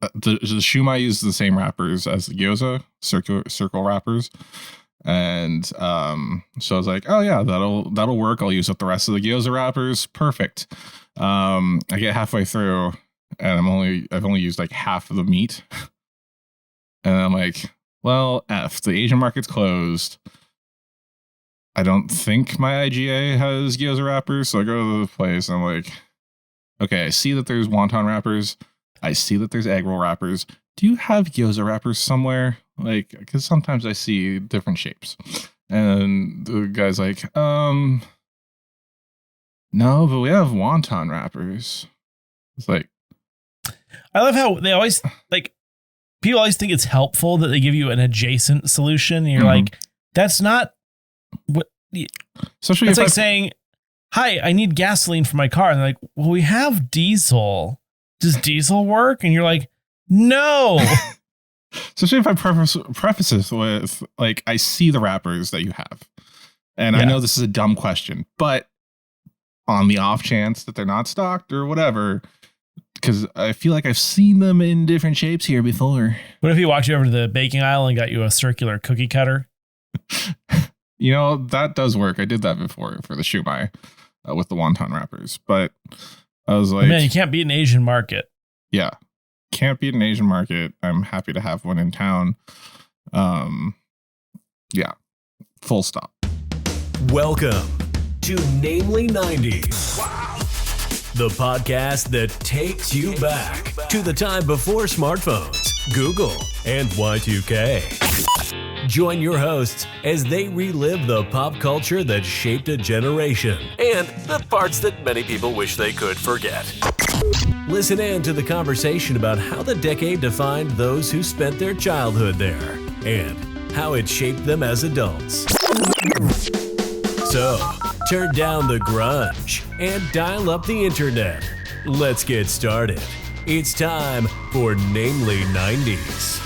the shumai uses the same wrappers as the gyoza, circle wrappers. And so I was like, oh yeah, that'll work. I'll use up the rest of the gyoza wrappers. Perfect. I get halfway through and I've only used like half of the meat. And I'm like, well, the Asian market's closed. I don't think my IGA has gyoza wrappers. So I go to the place and I'm like, okay, I see that there's wonton wrappers. I see that there's egg roll wrappers. Do you have gyoza wrappers somewhere? Like, because sometimes I see different shapes. And the guy's like, no, but we have wonton wrappers. It's like, I love how they always like, people always think it's helpful that they give you an adjacent solution. And you're like, that's not what. Especially it's like saying, hi, I need gasoline for my car. And they're like, well, we have diesel. Does diesel work? And you're like, no. Especially if I preface this with, like, I see the wrappers that you have. And I know this is a dumb question, but on the off chance that they're not stocked or whatever, because I feel like I've seen them in different shapes here before. What if he walked you over to the baking aisle and got you a circular cookie cutter? You know, that does work. I did that before for the shumai with the wonton wrappers. But I was like, man, you can't beat an Asian market. Yeah. Can't beat an Asian market. I'm happy to have one in town. Yeah. Full stop. Welcome to Namely 90s. Wow. The podcast that takes you back to the time before smartphones, Google, and Y2K. Join your hosts as they relive the pop culture that shaped a generation and the parts that many people wish they could forget. Listen in to the conversation about how the decade defined those who spent their childhood there and how it shaped them as adults. So, turn down the grunge and dial up the internet. Let's get started. It's time for Namely 90s.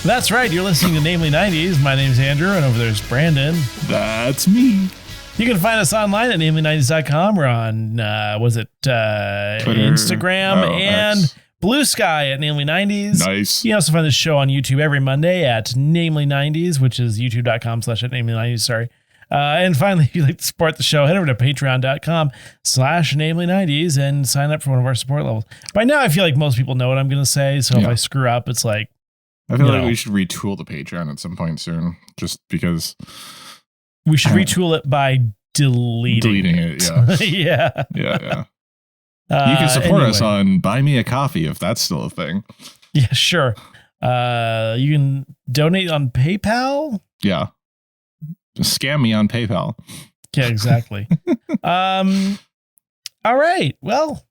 That's right. You're listening to Namely 90s. My name's Andrew, and over there's Brandon. That's me. You can find us online at namely90s.com. We're on, Instagram and X. Bluesky at Namely 90s. Nice. You can also find this show on YouTube every Monday at Namely 90s, which is youtube.com/Namely 90s. Sorry. And finally, if you'd like to support the show, head over to patreon.com/Namely 90s and sign up for one of our support levels. By now, I feel like most people know what I'm going to say. So if I screw up, it's like, I feel like we should retool the Patreon at some point soon, just because. We should retool it by deleting it. Yeah. Yeah. You can support us on Buy Me a Coffee if that's still a thing. Yeah, sure. You can donate on PayPal. Yeah. Just scam me on PayPal. Yeah, exactly. All right. Well,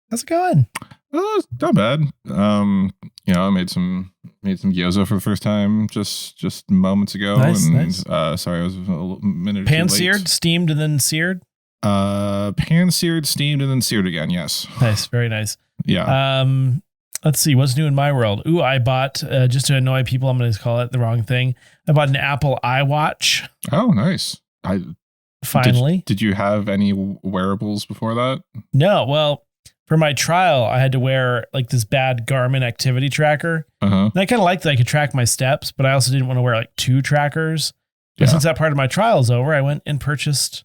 how's it going? Not bad. I made some gyoza for the first time just moments ago. Nice. Sorry, I was a minute. Pan-seared, steamed, and then seared. Pan-seared, steamed, and then seared again. Yes. Nice. Very nice. Yeah. Let's see what's new in my world. Ooh, I bought just to annoy people. I'm going to call it the wrong thing. I bought an Apple iWatch. Oh, nice. Finally. Did you have any wearables before that? No. Well, for my trial, I had to wear like this bad Garmin activity tracker. And I kind of liked that I could track my steps, but I also didn't want to wear like two trackers. But since that part of my trial is over, I went and purchased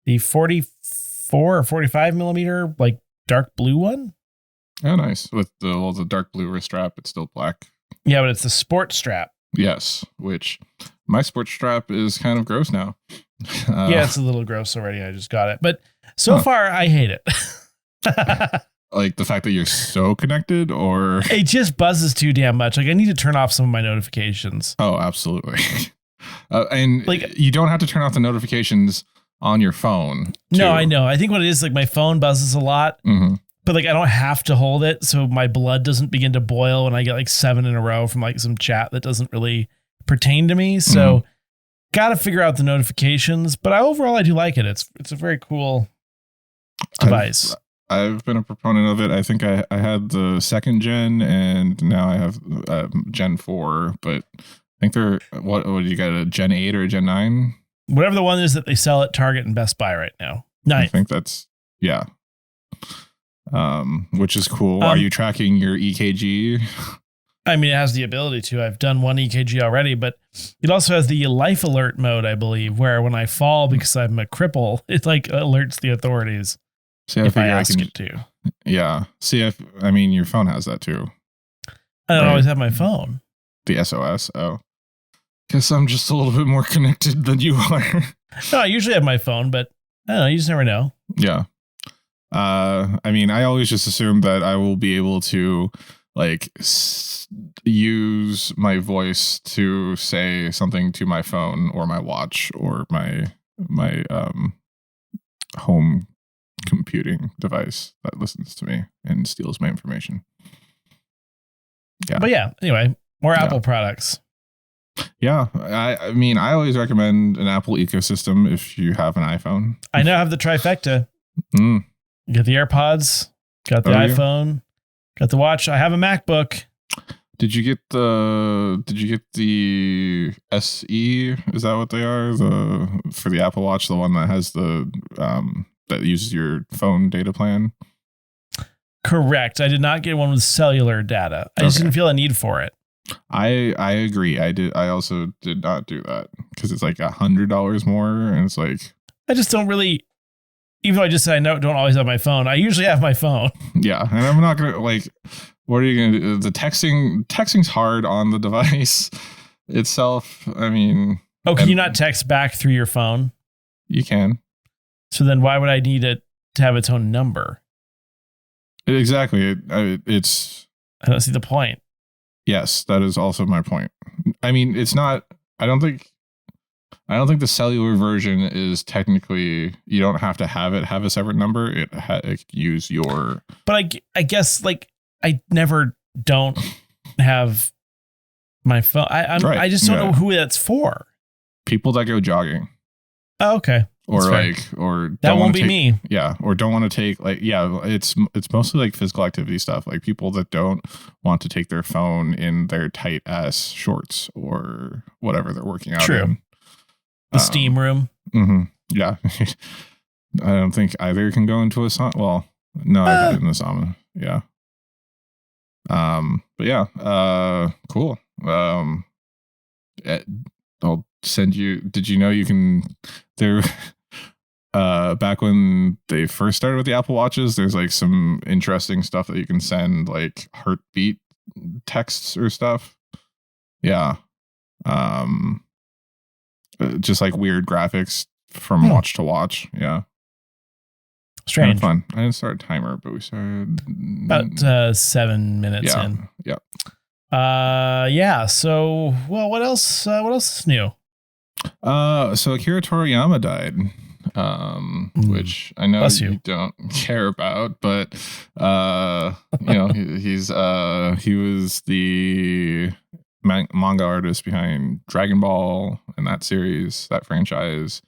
the 44 or 45 millimeter, like dark blue one. Oh, nice. With the dark blue wrist strap, it's still black. Yeah, but it's the sports strap. Yes, which my sports strap is kind of gross now. Yeah, it's a little gross already. I just got it. But so far, I hate it. Like the fact that you're so connected, or it just buzzes too damn much. Like I need to turn off some of my notifications. Oh, absolutely. And like you don't have to turn off the notifications on your phone. No, I know. I think what it is, like my phone buzzes a lot, but like I don't have to hold it, so my blood doesn't begin to boil when I get like 7 in a row from like some chat that doesn't really pertain to me. So got to figure out the notifications. But overall, I do like it. It's a very cool device. I've been a proponent of it. I think I had the second gen, and now I have Gen 4. But I think they're what you got, a Gen 8 or a Gen 9? Whatever the one is that they sell at Target and Best Buy right now. 9. I think that's which is cool. Are you tracking your EKG? I mean, it has the ability to. I've done one EKG already, but it also has the life alert mode, I believe, where when I fall because I'm a cripple, it like alerts the authorities if I ask it to. Yeah. See, I mean, your phone has that too. I don't always have my phone. The SOS. Oh, guess I'm just a little bit more connected than you are. No, I usually have my phone, but I don't know. You just never know. Yeah. I mean, I always just assume that I will be able to like use my voice to say something to my phone or my watch or my home computing device that listens to me and steals my information. Yeah. But yeah, anyway, more Apple products. Yeah. I mean, I always recommend an Apple ecosystem if you have an iPhone. I now have the trifecta. Get the AirPods, got the iPhone, got the watch. I have a MacBook. Did you get the SE? Is that what they are? For the Apple Watch, the one that has the that uses your phone data plan? Correct. I did not get one with cellular data. I just didn't feel a need for it. I agree. I also did not do that because it's like $100 more, and it's like I just don't really. Even though I just said I don't always have my phone, I usually have my phone. Yeah, and I'm not gonna like. What are you gonna do? The texting's hard on the device itself. I mean, can you not text back through your phone? You can. So then, why would I need it to have its own number? Exactly. It's. I don't see the point. Yes, that is also my point. I mean, it's not. I don't think the cellular version is technically. You don't have to have a separate number. It can use your. But I guess like I never don't have my phone. I just don't know who that's for. People that go jogging. Oh, okay. Or or that won't be me. Yeah, or don't want to take it's mostly like physical activity stuff, like people that don't want to take their phone in their tight ass shorts or whatever they're working out. True. In. The steam room. Mm-hmm. Yeah, I don't think either can go into a sauna. Well, no, I've had it in the sauna. Yeah. But yeah. Cool. I'll send you. Did you know you can? There. Back when they first started with the Apple Watches, there's like some interesting stuff that you can send, like heartbeat texts or stuff. Yeah. Just like weird graphics from watch to watch. Yeah. Strange. Kind of fun. I didn't start a timer, but we started about 7 minutes in. Yeah. Yeah. So, well, what else? What else is new? So Akira Toriyama died. Which I know you don't care about, but he was the manga artist behind Dragon Ball and that series, that franchise.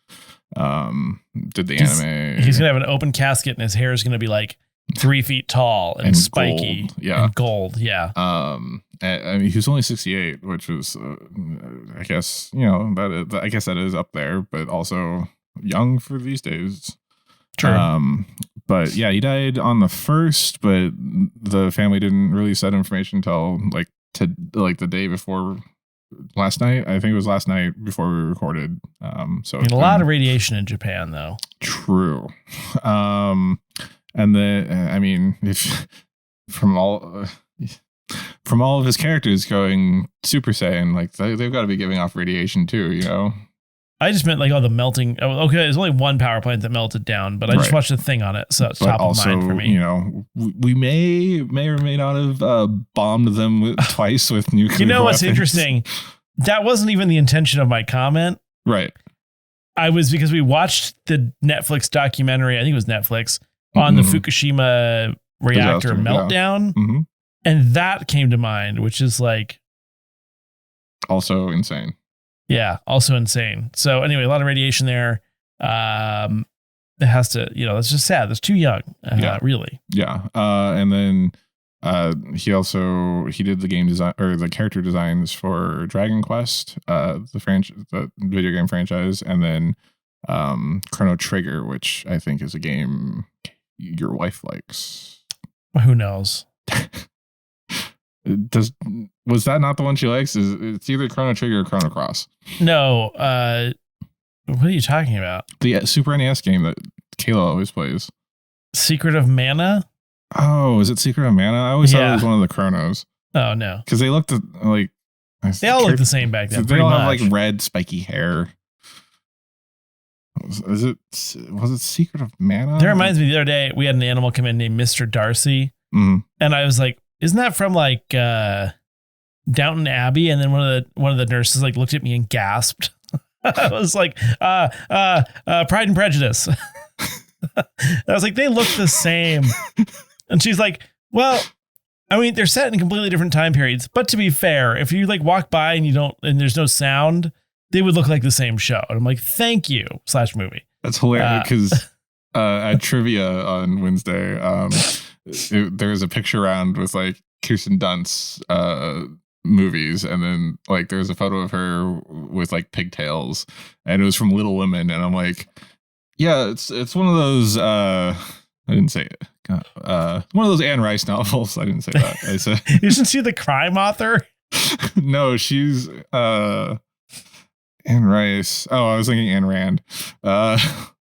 Did the anime. He's gonna have an open casket, and his hair is gonna be like 3 feet tall and spiky, and gold. Yeah. I mean, he was only 68, which was, I guess, I guess that is up there, but also young for these days. True. But yeah, he died on the 1st, but the family didn't release that information until the day before last night. I think it was last night before we recorded. So a lot of radiation in Japan, though. True. And then, I mean, if from all of his characters going Super Saiyan, like they've got to be giving off radiation too, I just meant like all the melting. Okay, there's only one power plant that melted down, but I just watched a thing on it, so it's top of mind for me. We may or may not have bombed them twice with nuclear. What's interesting? That wasn't even the intention of my comment. Right. Because we watched the Netflix documentary. I think it was Netflix on the Fukushima reactor meltdown, and that came to mind, which is like also insane. Yeah, also insane. So anyway, a lot of radiation there. It has to, it's just sad. It's too young, really. Yeah. And then he did the game design or the character designs for Dragon Quest, the video game franchise, and then Chrono Trigger, which I think is a game your wife likes. Who knows? Was that not the one she likes? It's either Chrono Trigger or Chrono Cross. No. What are you talking about? The Super NES game that Kayla always plays. Secret of Mana? Oh, is it Secret of Mana? I always thought it was one of the Chronos. Oh, no. Because they looked like... They all look the same back then. They all have like red spiky hair. Was it Secret of Mana? That reminds me, the other day we had an animal come in named Mr. Darcy. And I was like, isn't that from like Downton Abbey? And then one of the nurses like looked at me and gasped. I was like, Pride and Prejudice. I was like, they look the same. And she's like, well, I mean, they're set in completely different time periods. But to be fair, if you like walk by and there's no sound, they would look like the same show. And I'm like, thank you /movie. That's hilarious because at trivia on Wednesday, there was a picture around with like Kirsten Dunst's movies, and then like there's a photo of her with like pigtails, and it was from Little Women, and I'm like, yeah, it's one of those. I didn't say it. One of those Anne Rice novels. I didn't say that. I said, isn't she the crime author? No, she's Anne Rice. Oh, I was thinking Anne Rand.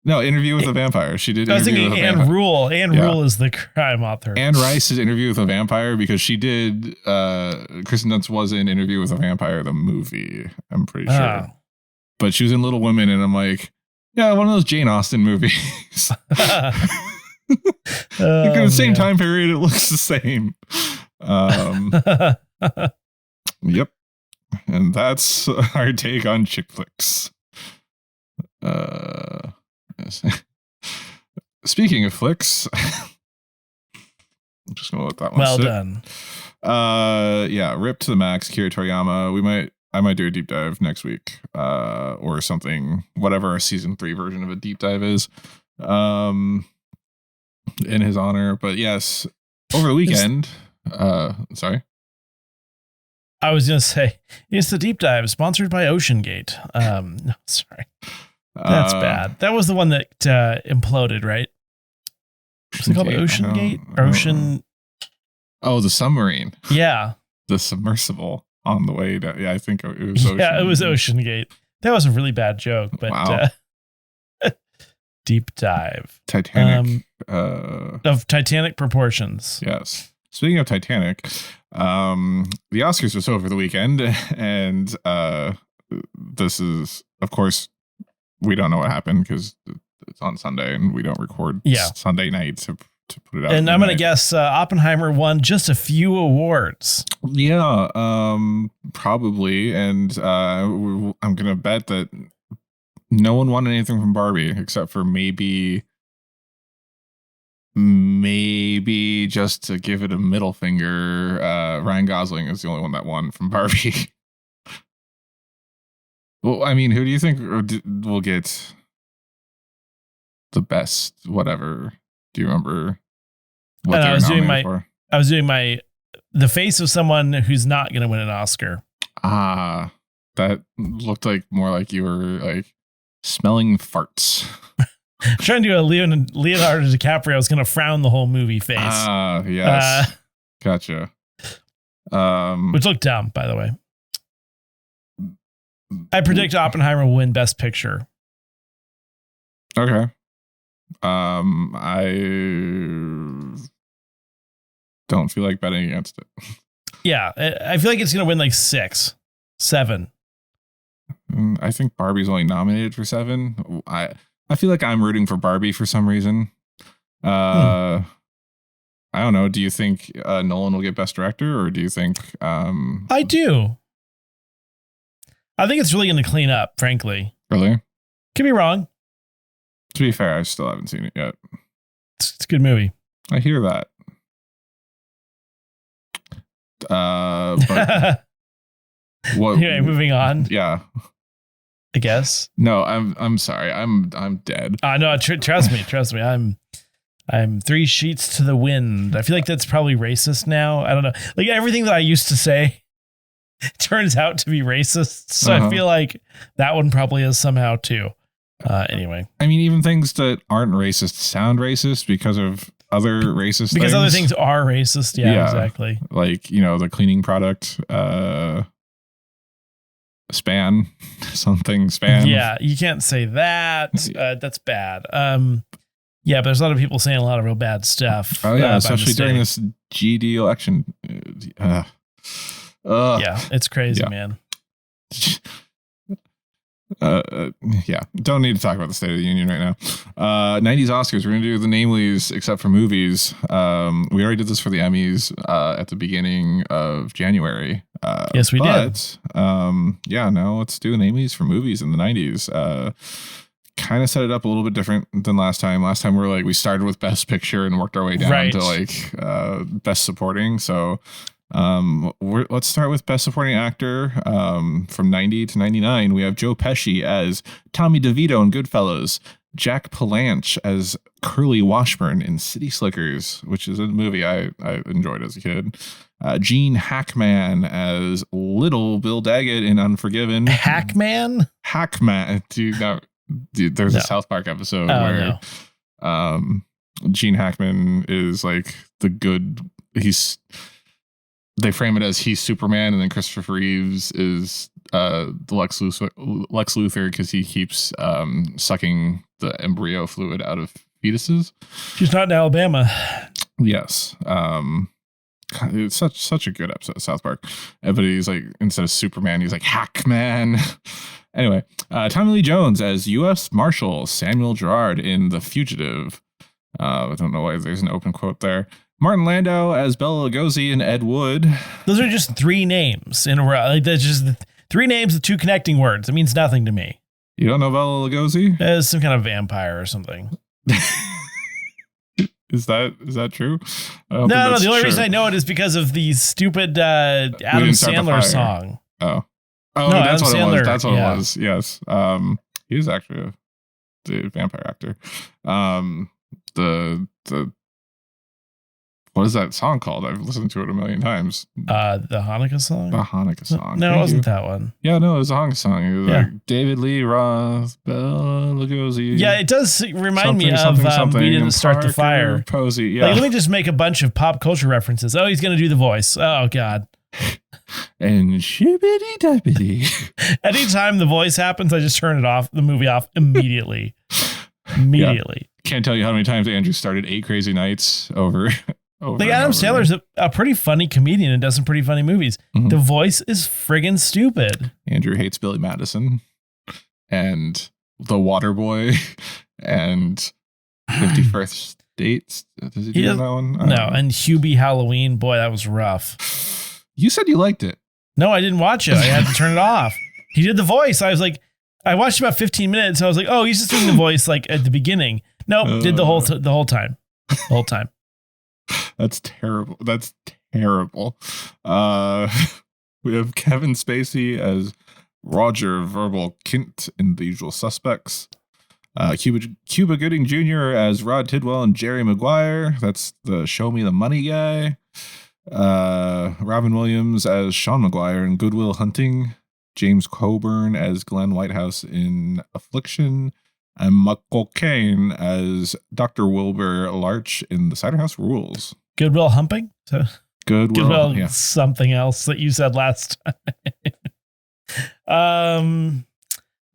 No, Interview with a Vampire. She did. I was thinking Anne Rule. Anne Rule is the crime author. Anne Rice's Interview with a Vampire, because she did. Kristen Dunst was in Interview with a Vampire, the movie. I'm pretty sure. But she was in Little Women, and I'm like, yeah, one of those Jane Austen movies. Like in the same time period, it looks the same. Yep. And that's our take on chick flicks. Speaking of flicks, I'm just gonna let that one well sit. Done. Yeah, rip to the max, Kira Toriyama. I might do a deep dive next week, or something, whatever our season 3 version of a deep dive is, in his honor. But yes, over the weekend, sorry. I was gonna say it's the deep dive sponsored by OceanGate. No, sorry. That's bad. That was the one that imploded, right? Was it called OceanGate? Ocean. Oh, the submarine. Yeah. The submersible on the way down. Yeah, I think it was Ocean. Yeah, it was OceanGate. That was a really bad joke, but wow. Deep dive. Titanic. Of Titanic proportions. Yes. Speaking of Titanic, the Oscars was over the weekend, and this is, of course, we don't know what happened because it's on Sunday and we don't record Sunday night to put it out. And I'm going to guess Oppenheimer won just a few awards. Yeah, probably. And I'm going to bet that no one won anything from Barbie except for maybe just to give it a middle finger. Ryan Gosling is the only one that won from Barbie. Well, I mean, who do you think will get the best whatever? Do you remember what they were nominated for? I was doing the face of someone who's not going to win an Oscar. Ah, that looked like more like you were like smelling farts. Trying to do a Leonardo DiCaprio is going to frown the whole movie face. Ah, yes. Gotcha. Which looked dumb, by the way. I predict Oppenheimer will win Best Picture. Okay. I don't feel like betting against it. Yeah, I feel like it's going to win like 6, 7. I think Barbie's only nominated for 7. I feel like I'm rooting for Barbie for some reason. I don't know. Do you think Nolan will get Best Director, or do you think... I do. I think it's really going to clean up, frankly. Really? Could be wrong. To be fair, I still haven't seen it yet. It's a good movie. I hear that. But what? Anyway, moving on. Yeah. I guess. No, I'm sorry. I'm dead. No, trust me. I'm 3 sheets to the wind. I feel like that's probably racist now. I don't know. Like everything that I used to say turns out to be racist. So I feel like that one probably is somehow too. Anyway. I mean, even things that aren't racist sound racist because of other racist because things. other things are racist. Yeah, exactly. Like, the cleaning product, span. Yeah, you can't say that. That's bad. Yeah, but there's a lot of people saying a lot of real bad stuff. Oh yeah, especially during this GD election. Yeah, it's crazy, man. Yeah, don't need to talk about the State of the Union right now. 90s Oscars, we're gonna do the namelies except for movies. We already did this for the Emmys at the beginning of January. Yes, we did. Yeah, no, let's do the namelies for movies in the 90s. Kind of set it up a little bit different than last time. Last time we started with Best Picture and worked our way down to Best Supporting. So let's start with Best Supporting Actor. From 90 to 99, we have Joe Pesci as Tommy DeVito in Goodfellas, Jack Palance as Curly Washburn in City Slickers, which is a movie I enjoyed as a kid. Gene Hackman as Little Bill Daggett in Unforgiven. Hackman, dude, there's a South Park episode where Gene Hackman is like the good. They frame it as he's Superman, and then Christopher Reeves is Lex Luthor because he keeps sucking the embryo fluid out of fetuses. She's not in Alabama. Yes. It's such a good episode of South Park. But he's like, instead of Superman, he's like Hackman. Anyway, Tommy Lee Jones as U.S. Marshal Samuel Gerard in The Fugitive. I don't know why there's an open quote there. Martin Landau as Bela Lugosi and Ed Wood. Those are just three names in a row. Like, that's just three names with two connecting words. It means nothing to me. You don't know Bela Lugosi? As some kind of vampire or something. Is that true? No. The only reason I know it is because of the stupid Adam Sandler song. Oh, no, that's Adam what Sandler, it was. That's what it was. Yes. He was actually the vampire actor. The what is that song called? I've listened to it a million times. The Hanukkah song? The Hanukkah song. No, it wasn't that one. Yeah, no, it was a Hanukkah song. It was like David Lee Roth, Bela Lugosi. Yeah, it does remind me of We Didn't Start the Fire. Posey, yeah. Like, let me just make a bunch of pop culture references. Oh, he's going to do the voice. Oh, God. And shibbity dabbity. Anytime the voice happens, I just turn the movie off immediately. Immediately. Yeah. Can't tell you how many times Andrew started 8 Crazy Nights over. Like, Adam Sandler's a pretty funny comedian and does some pretty funny movies. Mm-hmm. The voice is friggin' stupid. Andrew hates Billy Madison and The Waterboy and 51st Dates. Does he do that one? No, and Hubie Halloween. Boy, that was rough. You said you liked it. No, I didn't watch it. I had to turn it off. He did the voice. I was like, I watched about 15 minutes. I was like, oh, he's just doing the voice like at the beginning. No, did the whole time. The whole time. That's terrible. That's terrible. We have Kevin Spacey as Roger Verbal Kint in The Usual Suspects. Cuba Gooding Jr. as Rod Tidwell and Jerry Maguire. That's the Show Me the Money guy. Robin Williams as Sean Maguire in Good Will Hunting. James Coburn as Glenn Whitehouse in Affliction. And Michael Caine as Dr. Wilbur Larch in The Cider House Rules. Goodwill Humping? So Goodwill, yeah. Something else that you said last time.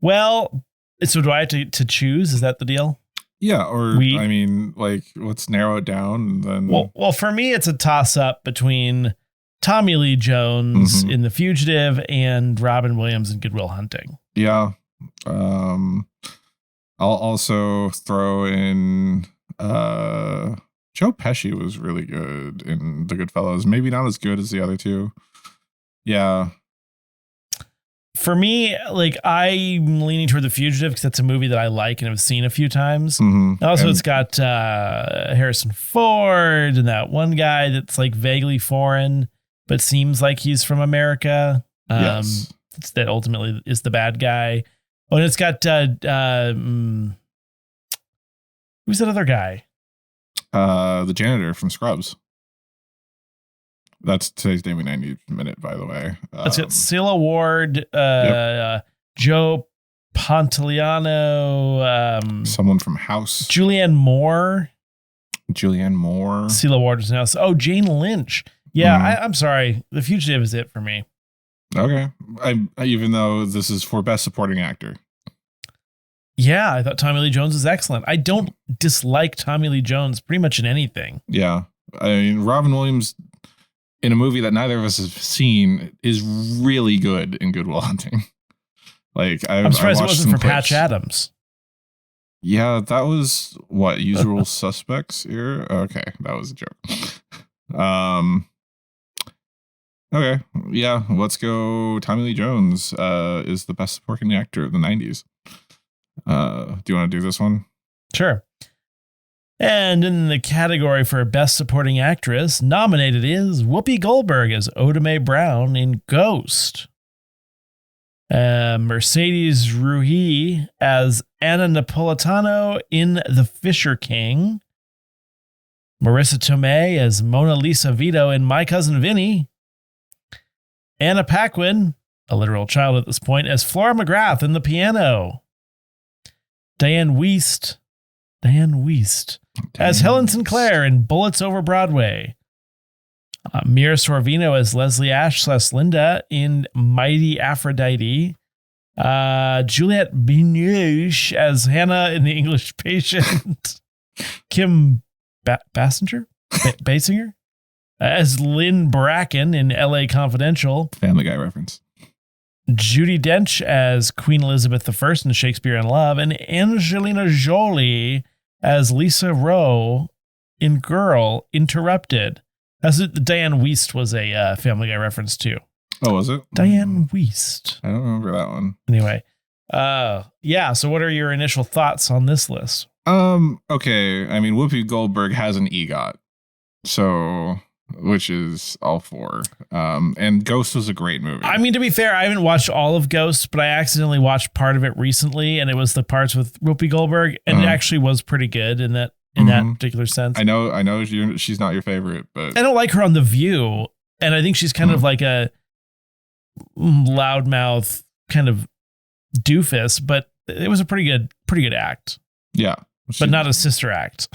Well, so do I have to choose? Is that the deal? Yeah, or I mean, like, let's narrow it down. And then, well, for me, it's a toss-up between Tommy Lee Jones in The Fugitive and Robin Williams in Good Will Hunting. Yeah. I'll also throw in Joe Pesci was really good in The Goodfellas. Maybe not as good as the other two. Yeah. For me, like, I'm leaning toward The Fugitive because that's a movie that I like and have seen a few times. Also, it's got Harrison Ford and that one guy that's like vaguely foreign but seems like he's from America. Yes. That ultimately is the bad guy. Oh, and it's got who's that other guy? The janitor from Scrubs. That's today's Namely 90 Minute, by the way. That's got Cilla Ward, Joe Pantoliano, someone from House, Julianne Moore. Julianne Moore. Celia Waters now. Oh, Jane Lynch. Yeah, I'm sorry. The Fugitive is it for me. Okay. Even though this is for Best Supporting Actor. Yeah, I thought Tommy Lee Jones was excellent. I don't dislike Tommy Lee Jones pretty much in anything. Yeah. I mean, Robin Williams, in a movie that neither of us have seen, is really good in Good Will Hunting. Like, I'm surprised it wasn't for Patch Adams. Yeah, that was what, Usual Suspects era? Okay, that was a joke. Okay, yeah, let's go. Tommy Lee Jones is the best supporting actor of the 90s. Do you want to do this one? Sure. And in the category for Best Supporting Actress, nominated is Whoopi Goldberg as Oda Mae Brown in Ghost. Mercedes Ruehl as Anna Napolitano in The Fisher King. Marissa Tomei as Mona Lisa Vito in My Cousin Vinny. Anna Paquin, a literal child at this point, as Flora McGrath in The Piano. Diane Wiest as Helen Sinclair in Bullets Over Broadway. Mira Sorvino as Leslie Ash / Linda in Mighty Aphrodite. Juliette Binoche as Hannah in The English Patient. Kim Basinger as Lynn Bracken in L.A. Confidential. Family Guy reference. Judi Dench as Queen Elizabeth I in Shakespeare in Love, and Angelina Jolie as Lisa Rowe in Girl Interrupted. Diane Wiest was a Family Guy reference too. Oh, was it? Diane Wiest. I don't remember that one. Anyway, yeah. So, what are your initial thoughts on this list? Okay. I mean, Whoopi Goldberg has an EGOT, so which is all four. And Ghost was a great movie. I mean, to be fair, I haven't watched all of Ghost, but I accidentally watched part of it recently, and it was the parts with Whoopi Goldberg, and it actually was pretty good in that particular sense. I know she's not your favorite, but I don't like her on The View, and I think she's kind of like a loudmouth kind of doofus, but it was a pretty good act. Yeah, but not a sister act.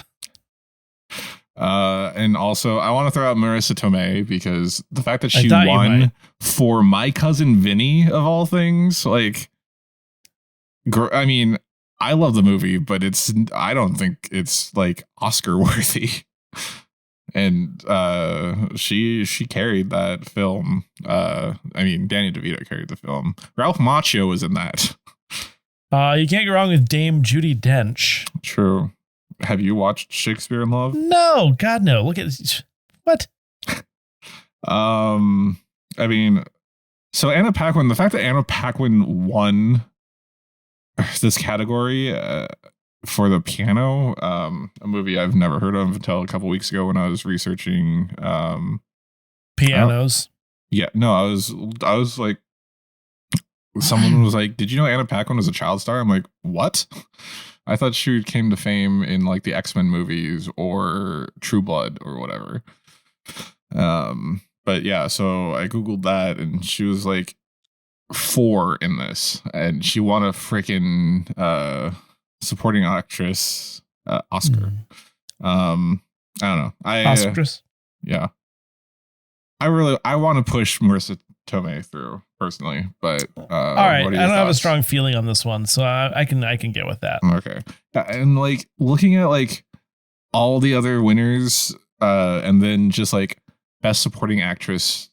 And also, I want to throw out Marissa Tomei because the fact that she won for My Cousin Vinny, of all things, like, I mean, I love the movie, but I don't think it's like Oscar worthy. And she carried that film. I mean, Danny DeVito carried the film. Ralph Macchio was in that. You can't go wrong with Dame Judi Dench. True. Have you watched Shakespeare in Love? No, God, no. Look at what? I mean, so Anna Paquin, the fact that Anna Paquin won this category for The Piano, a movie I've never heard of until a couple weeks ago when I was researching pianos. Yeah, no, I was like, someone was like, "Did you know Anna Paquin was a child star?" I'm like, "What?" I thought she came to fame in like the X-Men movies or True Blood or whatever. But yeah, so I Googled that and she was like 4 in this, and she won a freaking supporting actress Oscar. I don't know. Oscars. Yeah. I want to push Marissa Tomei through personally, but all right, I don't have a strong feeling on this one, so I can get with that. Okay. And like looking at like all the other winners, and then just like best supporting actress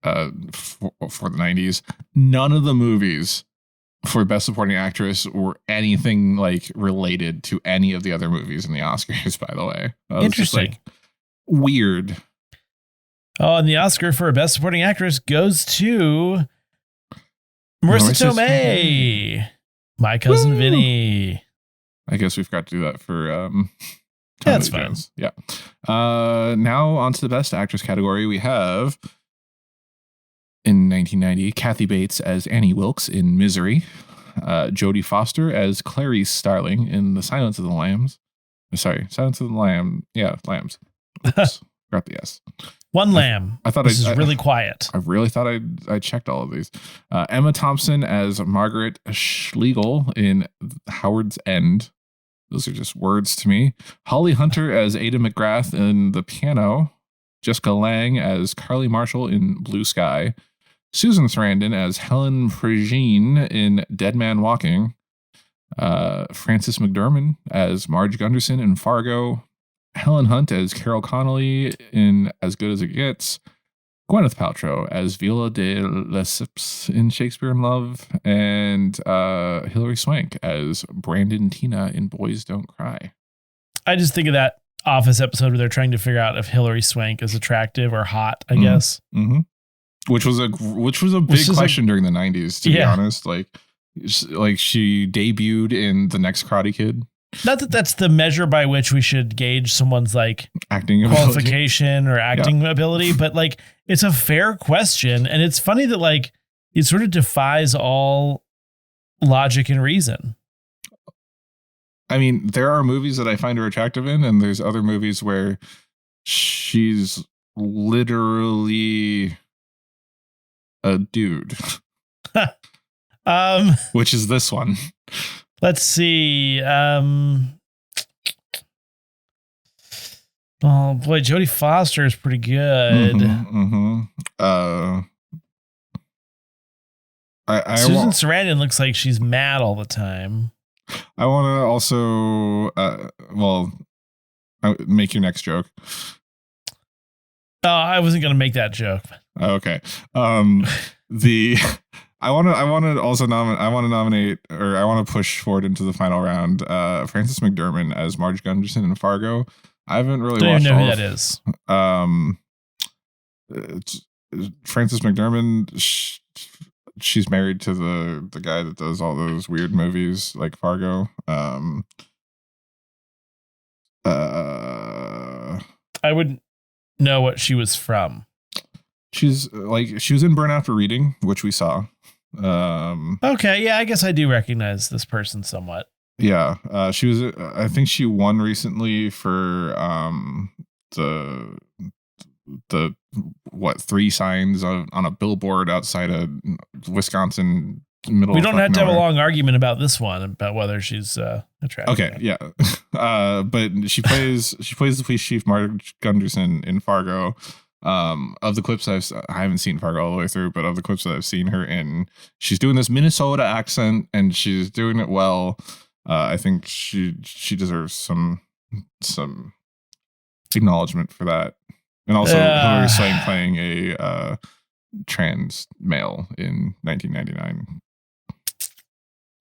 for the 90s, none of the movies for best supporting actress were anything like related to any of the other movies in the Oscars, by the way. Interesting. Just, like, weird. Oh, and the Oscar for best supporting actress goes to Marissa Tomei. My Cousin Vinny. I guess we've got to do that for yeah, that's fine. Yeah. Now on to the best actress category. We have in 1990 Kathy Bates as Annie Wilkes in Misery, Jodie Foster as Clarice Starling in The Silence of the Lambs. Silence of the Lamb. Yeah, Lambs. Oops, got the S. One lamb. I thought this is really quiet. I really thought I checked all of these. Emma Thompson as Margaret Schlegel in Howard's End. Those are just words to me. Holly Hunter as Ada McGrath in The Piano. Jessica Lange as Carly Marshall in Blue Sky. Susan Sarandon as Helen Frigine in Dead Man Walking. Frances McDormand as Marge Gunderson in Fargo. Helen Hunt as Carol Connolly in As Good as It Gets. Gwyneth Paltrow as Viola de Lesseps in Shakespeare in Love. And Hilary Swank as Brandon Tina in Boys Don't Cry. I just think of that Office episode where they're trying to figure out if Hilary Swank is attractive or hot, I guess. Mm-hmm. Which was a big question during the 90s, to be honest. Like she debuted in The Next Karate Kid. Not that that's the measure by which we should gauge someone's like acting qualification or acting ability, but like it's a fair question. And it's funny that like it sort of defies all logic and reason. I mean, there are movies that I find her attractive in, and there's other movies where she's literally a dude. Which is this one. Let's see. Oh boy, Jodie Foster is pretty good. Susan Sarandon looks like she's mad all the time. I want to also, make your next joke. Oh, I wasn't going to make that joke. Okay. I want to also nominate, or I want to push forward into the final round. Frances McDormand as Marge Gunderson in Fargo. I haven't really watched. Don't even know who that is. Frances McDormand. She's married to the guy that does all those weird movies like Fargo. I wouldn't know what she was from. She was in Burn After Reading, which we saw. Okay, yeah, I guess I do recognize this person somewhat. Yeah, she was. I think she won recently for the 3 signs on a billboard outside of Wisconsin. We don't have to have a long argument about this one about whether she's attractive. Okay, yeah, but she plays the police chief Marge Gunderson in Fargo. Of the clips I haven't seen Fargo all the way through, but of the clips that I've seen her in, she's doing this Minnesota accent and she's doing it well. I think she deserves some acknowledgement for that. And also Hilary Swank playing a trans male in 1999.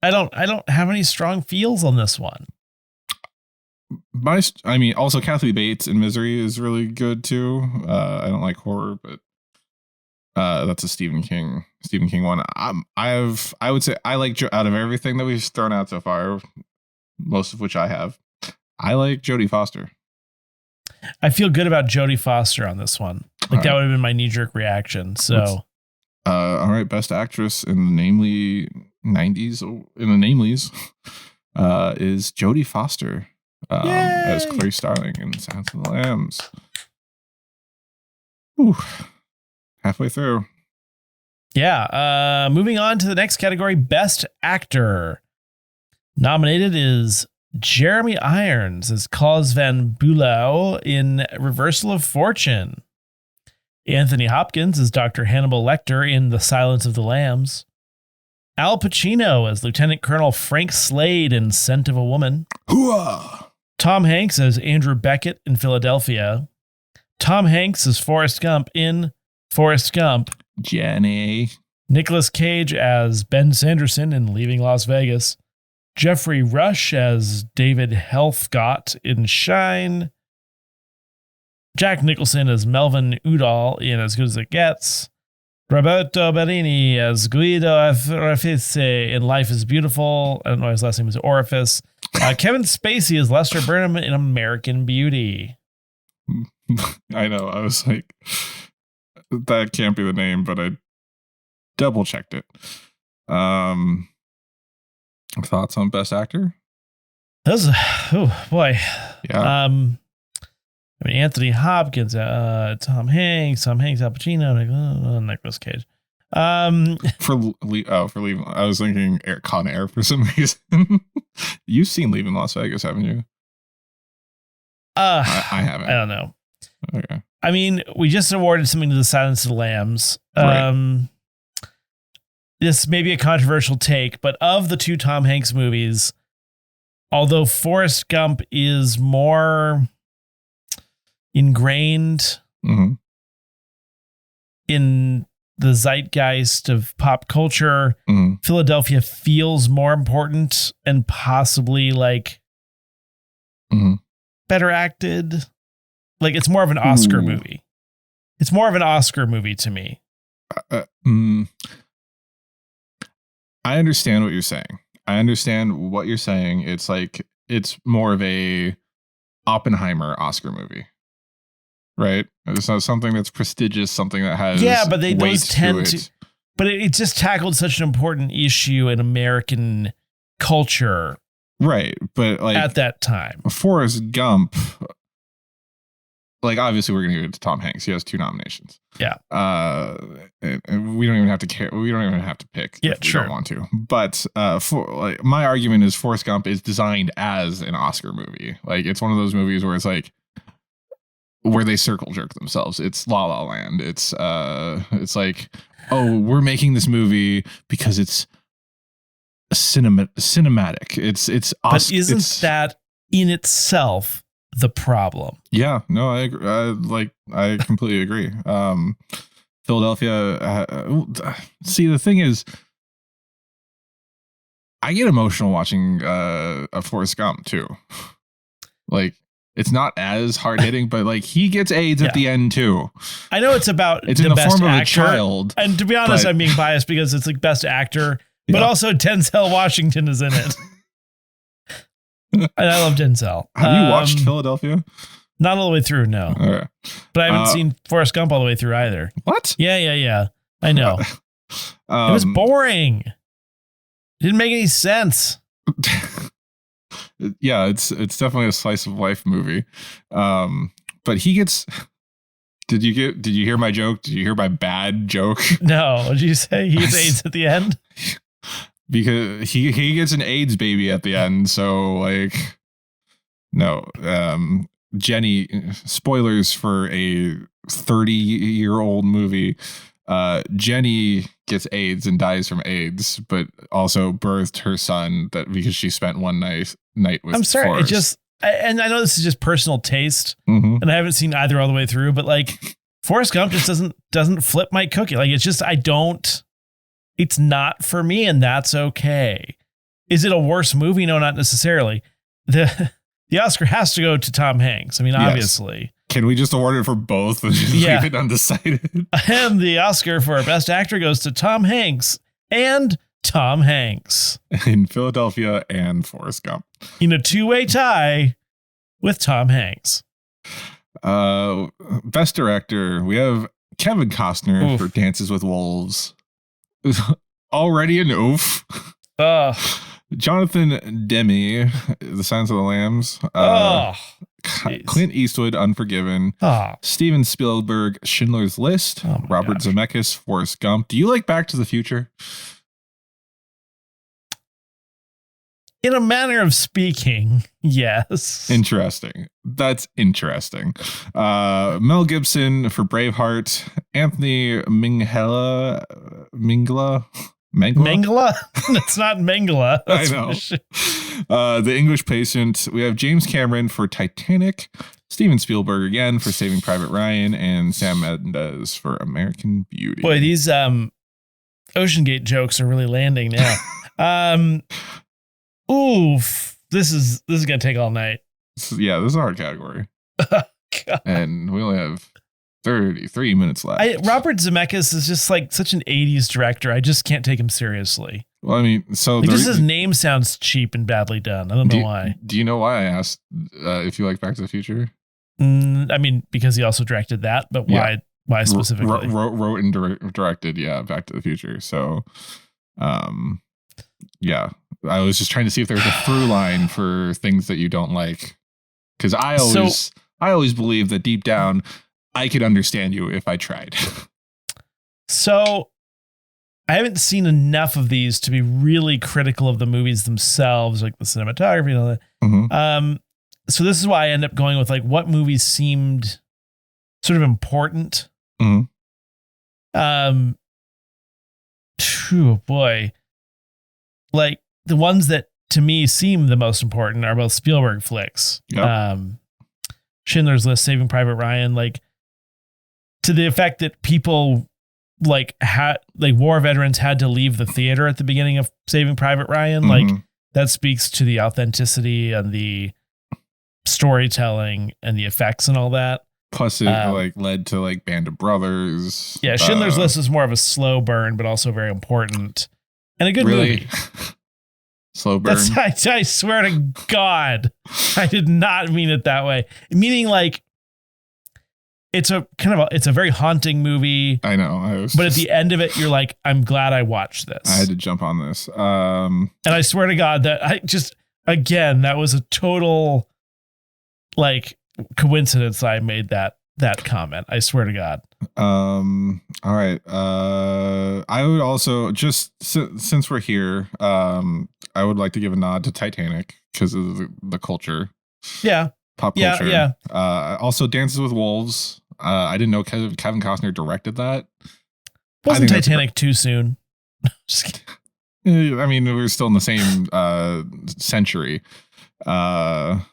I don't have any strong feels on this one. Also Kathy Bates in Misery is really good too. I don't like horror, but that's a Stephen King one. I would say I like, out of everything that we've thrown out so far, most of which I like Jodie Foster. I feel good about Jodie Foster on this one. Like that would have been my knee-jerk reaction. So, all right, Best Actress in the namely 90s in the namelies is Jodie Foster as Clary Starling in Silence of the Lambs. Whew. Halfway through. Yeah. Moving on to the next category, Best Actor. Nominated is Jeremy Irons as Cos Van Bulow in Reversal of Fortune. Anthony Hopkins as Dr. Hannibal Lecter in The Silence of the Lambs. Al Pacino as Lieutenant Colonel Frank Slade in Scent of a Woman. Hooah! Tom Hanks as Andrew Beckett in Philadelphia. Tom Hanks as Forrest Gump in Forrest Gump. Jenny. Nicolas Cage as Ben Sanderson in Leaving Las Vegas. Jeffrey Rush as David Helfgott in Shine. Jack Nicholson as Melvin Udall in As Good as It Gets. Roberto Benigni as Guido Orifice in Life is Beautiful. I don't know, his last name is Orifice. Kevin Spacey as Lester Burnham in American Beauty. I know. I was like, that can't be the name, but I double checked it. Thoughts on Best Actor? Oh boy. Yeah. I mean, Anthony Hopkins, Tom Hanks, Al Pacino, Nicolas Cage. For Leaving, I was thinking Con Air for some reason. You've seen Leaving Las Vegas, haven't you? I haven't. I don't know. Okay. I mean, we just awarded something to the Silence of the Lambs. Right. This may be a controversial take, but of the two Tom Hanks movies, although Forrest Gump is more ingrained in the zeitgeist of pop culture, Philadelphia feels more important and possibly like better acted. Like it's more of an Oscar movie. It's more of an Oscar movie to me. I understand what you're saying. It's like, it's more of a Oppenheimer Oscar movie, right? It's not something that's prestigious, something that has but those tend to. But it just tackled such an important issue in American culture, right? But like at that time, Forrest Gump. Like, obviously, we're going to give it to Tom Hanks. He has 2 nominations. Yeah. And we don't even have to care. We don't even have to pick. Yeah, if we don't want to. But my argument is Forrest Gump is designed as an Oscar movie. Like, it's one of those movies where it's like where they circle jerk themselves. It's La La Land. It's like, oh, we're making this movie because it's cinematic. It's Oscar. But isn't that in itself the problem? Yeah, no, I agree. I completely agree. Philadelphia. See, the thing is, I get emotional watching a Forrest Gump too. Like, it's not as hard hitting, but like he gets AIDS at the end too. I know it's in the best form of actor, a child. And to be honest, I'm being biased because it's like best actor, but also Denzel Washington is in it. And I love Denzel. Have you watched Philadelphia? Not all the way through, no. Okay. But I haven't seen Forrest Gump all the way through either. What? Yeah. I know. It was boring. It didn't make any sense. Yeah, it's definitely a slice of life movie. But he gets. Did you hear my joke? Did you hear my bad joke? No. What did you say? He gets AIDS at the end? Because he gets an AIDS baby at the end, so like, no, Jenny. Spoilers for a 30-year-old movie. Jenny gets AIDS and dies from AIDS, but also birthed her son because she spent one night with. I'm sorry, Forrest. and I know this is just personal taste, and I haven't seen either all the way through, but like Forrest Gump just doesn't flip my cookie. Like it's just It's not for me, and that's okay. Is it a worse movie? No, not necessarily. The Oscar has to go to Tom Hanks. I mean, obviously. Can we just award it for both and just leave it undecided? And the Oscar for Best Actor goes to Tom Hanks and Tom Hanks. In Philadelphia and Forrest Gump. In a 2-way tie with Tom Hanks. Best Director, we have Kevin Costner for Dances with Wolves. Already an oof. Jonathan Demme, The Silence of the Lambs. Clint Eastwood, Unforgiven. Steven Spielberg, Schindler's List. Robert Zemeckis, Forrest Gump. Do you like Back to the Future? In a manner of speaking, yes. Interesting. That's interesting. Mel Gibson for Braveheart. Anthony Mingela? It's not Mengele. I know. The English Patient. We have James Cameron for Titanic. Steven Spielberg again for Saving Private Ryan. And Sam Mendes for American Beauty. Boy, these Ocean Gate jokes are really landing now. Oof. This is gonna take all night. Yeah, this is a hard category. And we only have 33 minutes left. Robert Zemeckis is just like such an 80s director. I just can't take him seriously. Well, I mean, so just his name sounds cheap and badly done. I don't know why. Do you know why I asked if you like Back to the Future? I mean, because he also directed that, but why? Why specifically? Wrote and directed, Back to the Future. So, yeah, I was just trying to see if there was a through line for things that you don't like, because I always believe that deep down I could understand you if I tried. So I haven't seen enough of these to be really critical of the movies themselves, like the cinematography and all that. Mm-hmm. So this is why I end up going with like what movies seemed sort of important. Mm-hmm. Oh boy. Like the ones that to me seem the most important are both Spielberg flicks. Yep. Schindler's List, Saving Private Ryan, like to the effect that people like war veterans had to leave the theater at the beginning of Saving Private Ryan. Mm-hmm. Like that speaks to the authenticity and the storytelling and the effects and all that. Plus it like led to like Band of Brothers. Yeah. Schindler's List is more of a slow burn, but also very important and a good movie. Slow burn. I swear to God, I did not mean it that way. Meaning like, it's a very haunting movie. I know. But at the end of it, you're like, I'm glad I watched this. I had to jump on this. And I swear to God that that was a total like coincidence. I made that comment. I swear to God. All right. I would also just since we're here, I would like to give a nod to Titanic because of the culture. Yeah. Pop culture. Yeah. Also Dances with Wolves. I didn't know Kevin Costner directed that. Wasn't Titanic too soon? Just kidding. I mean, we're still in the same century. Kevin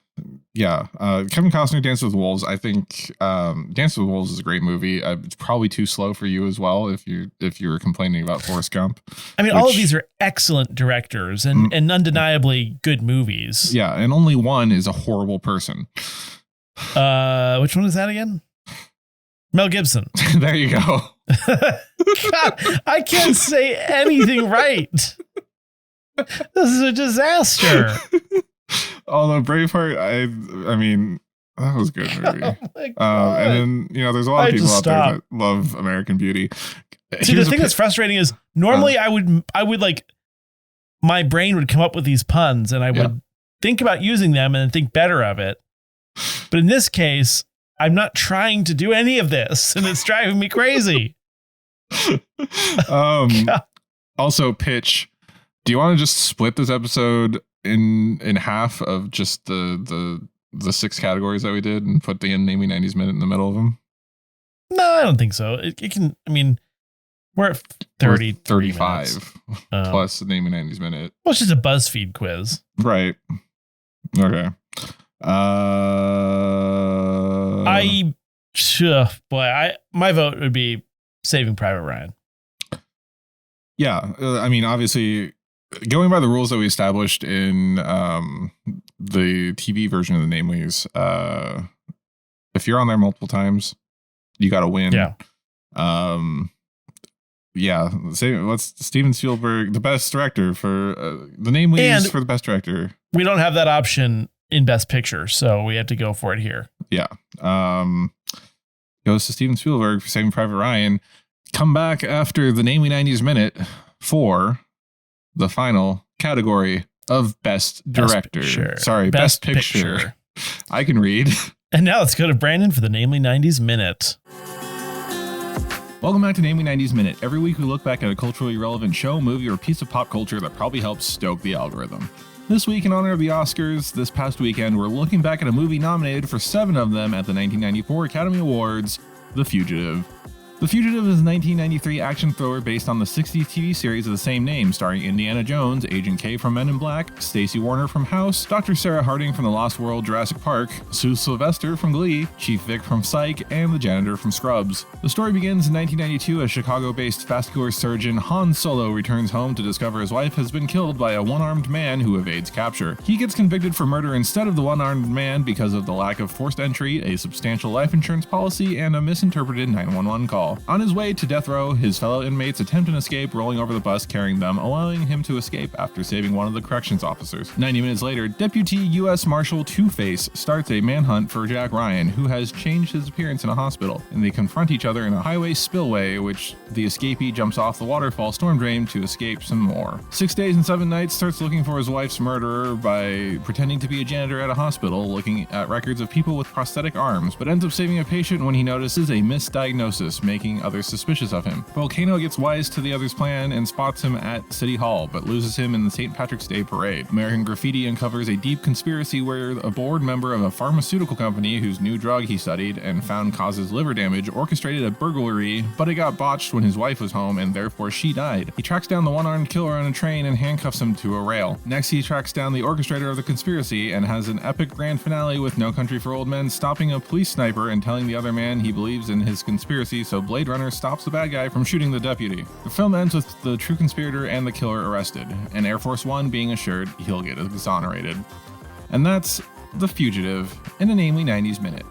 Costner, Dances with Wolves. I think Dances with Wolves is a great movie. It's probably too slow for you as well if you were complaining about Forrest Gump. I mean, all of these are excellent directors and undeniably good movies. Yeah, and only one is a horrible person. Which one is that again? Mel Gibson. There you go. God, I can't say anything right. This is a disaster. Although Braveheart, I mean, that was a good movie. And then, there's a lot of people out there that love American Beauty. See, the thing that's frustrating is normally I would like, my brain would come up with these puns and I would think about using them and then think better of it. But in this case, I'm not trying to do any of this and it's driving me crazy. Also, Pitch, do you want to just split this episode in half of just the 6 categories that we did and put the Name Me 90s Minute in the middle of them? No, I don't think so. It can, I mean, we're at 35 plus the Name Me 90s Minute. Well, it's just a BuzzFeed quiz. Right. Okay. My vote would be Saving Private Ryan. Yeah. I mean, obviously, going by the rules that we established in the TV version of the Namely's, if you're on there multiple times, you got to win. Yeah. Let's Steven Spielberg, the best director for the Namely's for the best director. We don't have that option in Best Picture, so we have to go for it here. Yeah. Goes to Steven Spielberg for Saving Private Ryan. Come back after the Name Me 90s Minute for the final category of Best Director. Best Picture. I can read. And now let's go to Brandon for the Namely 90s Minute. Welcome back to Namely 90s Minute. Every week we look back at a culturally relevant show, movie, or piece of pop culture that probably helps stoke the algorithm. This week, in honor of the Oscars, this past weekend, we're looking back at a movie nominated for 7 of them at the 1994 Academy Awards, The Fugitive. The Fugitive is a 1993 action thriller based on the 60s TV series of the same name, starring Indiana Jones, Agent K from Men in Black, Stacey Warner from House, Dr. Sarah Harding from The Lost World Jurassic Park, Sue Sylvester from Glee, Chief Vic from Psych, and the janitor from Scrubs. The story begins in 1992 as Chicago-based vascular surgeon Han Solo returns home to discover his wife has been killed by a one-armed man who evades capture. He gets convicted for murder instead of the one-armed man because of the lack of forced entry, a substantial life insurance policy, and a misinterpreted 911 call. On his way to death row, his fellow inmates attempt an escape, rolling over the bus carrying them, allowing him to escape after saving one of the corrections officers. 90 minutes later, Deputy U.S. Marshal Two-Face starts a manhunt for Jack Ryan, who has changed his appearance in a hospital, and they confront each other in a highway spillway, which the escapee jumps off the waterfall storm drain to escape some more. 6 Days and 7 Nights starts looking for his wife's murderer by pretending to be a janitor at a hospital, looking at records of people with prosthetic arms, but ends up saving a patient when he notices a misdiagnosis, making making others suspicious of him. Volcano gets wise to the other's plan and spots him at City Hall, but loses him in the St. Patrick's Day parade. American Graffiti uncovers a deep conspiracy where a board member of a pharmaceutical company whose new drug he studied and found causes liver damage orchestrated a burglary, but it got botched when his wife was home and therefore she died. He tracks down the one-armed killer on a train and handcuffs him to a rail. Next, he tracks down the orchestrator of the conspiracy and has an epic grand finale with No Country for Old Men stopping a police sniper and telling the other man he believes in his conspiracy, so Blade Runner stops the bad guy from shooting the deputy. The film ends with the true conspirator and the killer arrested, and Air Force One being assured he'll get exonerated. And that's The Fugitive in a Namely 90s minute.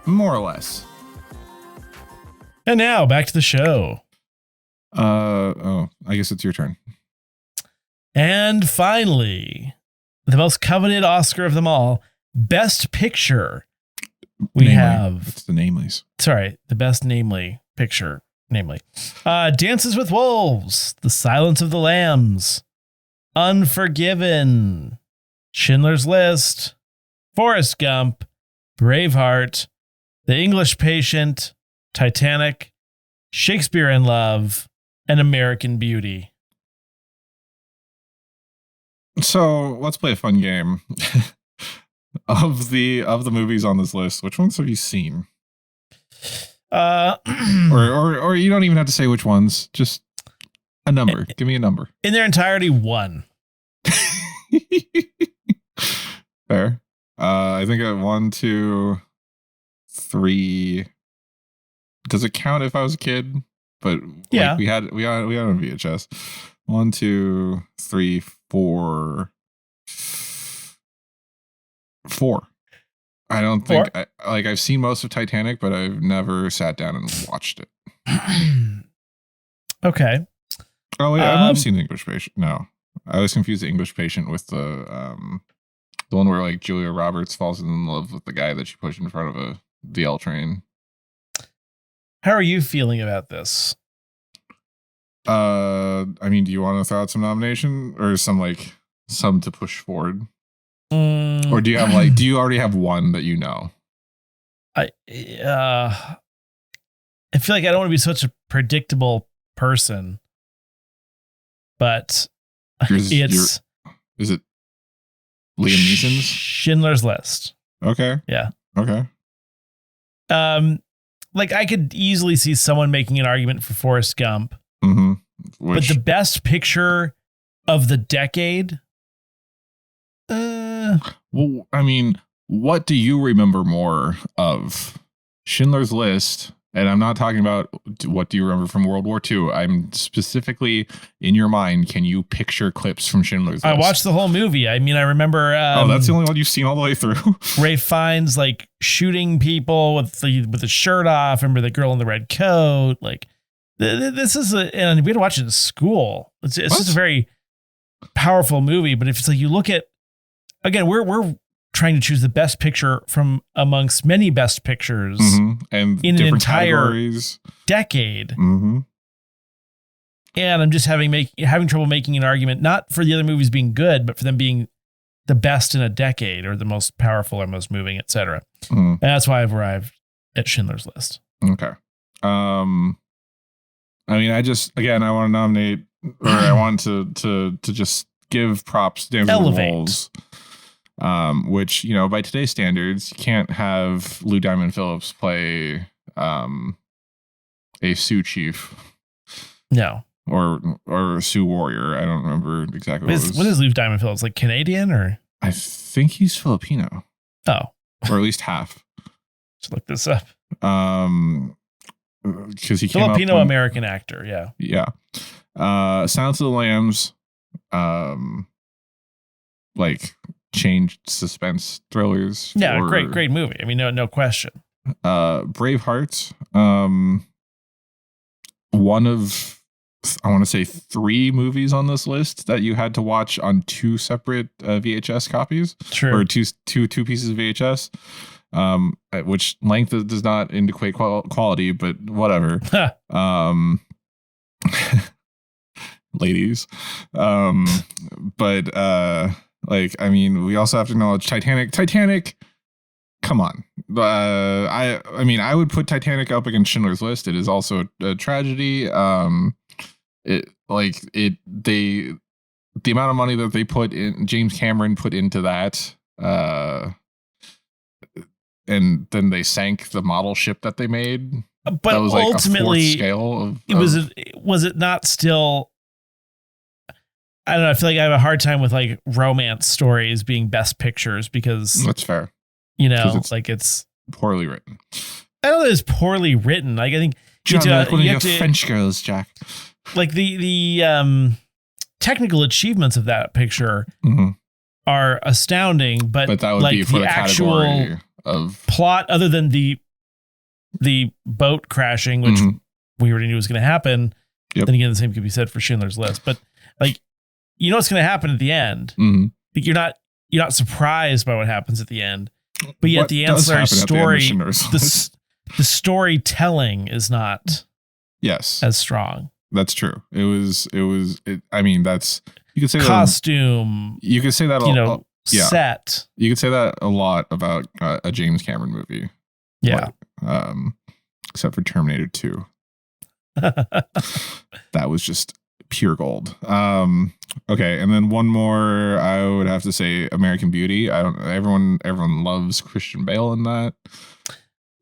More or less. And now, back to the show. I guess it's your turn. And finally, the most coveted Oscar of them all, Best Picture. We have... It's the Namelies. Sorry, the Best Namely Picture. Namely. Dances with Wolves, The Silence of the Lambs, Unforgiven, Schindler's List, Forrest Gump, Braveheart, The English Patient, Titanic, Shakespeare in Love, and American Beauty. So let's play a fun game. Of the movies on this list, which ones have you seen? Or you don't even have to say which ones. Just a number. Give me a number. In their entirety, 1. Fair. I think at 1, 2, 3. Does it count if I was a kid? But yeah, like we had on VHS. 1, 2, 3, 4. 4. I don't think I've seen most of Titanic, but I've never sat down and watched it. Okay. Oh yeah, I've seen The English Patient. No, I was confused the English Patient with the one where like Julia Roberts falls in love with the guy that she pushed in front of the L train. How are you feeling about this? I mean, do you want to throw out some nomination or some to push forward? Or do you have do you already have one that you know? I feel like I don't want to be such a predictable person, but is it Liam Neeson's Schindler's List? Okay. Yeah. Okay. Like I could easily see someone making an argument for Forrest Gump, but the best picture of the decade. Well, I mean, what do you remember more of? Schindler's List, and I'm not talking about what do you remember from World War II. I'm specifically in your mind. Can you picture clips from Schindler's List? I watched the whole movie. I mean, I remember. That's the only one you've seen all the way through. Ralph Fiennes like shooting people with the shirt off. Remember the girl in the red coat? Like this is and we had to watch it in school. It's just a very powerful movie. But if it's like you look at. Again, we're trying to choose the best picture from amongst many best pictures and in an entire categories. Decade. And I'm just having trouble making an argument, not for the other movies being good, but for them being the best in a decade or the most powerful or most moving, etc. And that's why I've arrived at Schindler's List. Okay. I mean, I want to nominate, or I want to just give props to Dances with Wolves. Which, you know, by today's standards, you can't have Lou Diamond Phillips play a Sioux chief. No. Or a Sioux warrior. I don't remember exactly what is Lou Diamond Phillips? Like Canadian or? I think he's Filipino. Oh. Or at least half. Let's look this up. Because he Filipino American actor, yeah. Yeah. Silence of the Lambs, changed suspense thrillers. Yeah, great movie. I mean, no question. Braveheart, one of I want to say 3 movies on this list that you had to watch on 2 separate VHS copies. True. Or two pieces of VHS. Which length does not indicate quality, but whatever. Ladies. I mean, we also have to acknowledge Titanic. Titanic come on. I mean, I would put Titanic up against Schindler's List. It is also a tragedy. The amount of money that they put in, James Cameron put into that, and then they sank the model ship that they made. But that was like ultimately, a fourth scale was it not still? I don't know. I feel like I have a hard time with like romance stories being best pictures because that's fair. It's poorly written. I don't know that it's poorly written. Like I think John, like one of your French girls, Jack. Like the technical achievements of that picture are astounding, but that would be for the actual of plot, other than the boat crashing, which we already knew was going to happen. Yep. Then again, the same could be said for Schindler's List. But like, you know what's going to happen at the end. Like, you're not surprised by what happens at the end. But yet the ancillary story, the storytelling is not as strong. That's true. I mean, that's, you could say costume. You could say that, set. You could say that a lot about a James Cameron movie. Yeah. Except for Terminator 2. That was just pure gold. Okay, and then one more, I would have to say American Beauty. Everyone loves Christian Bale in that.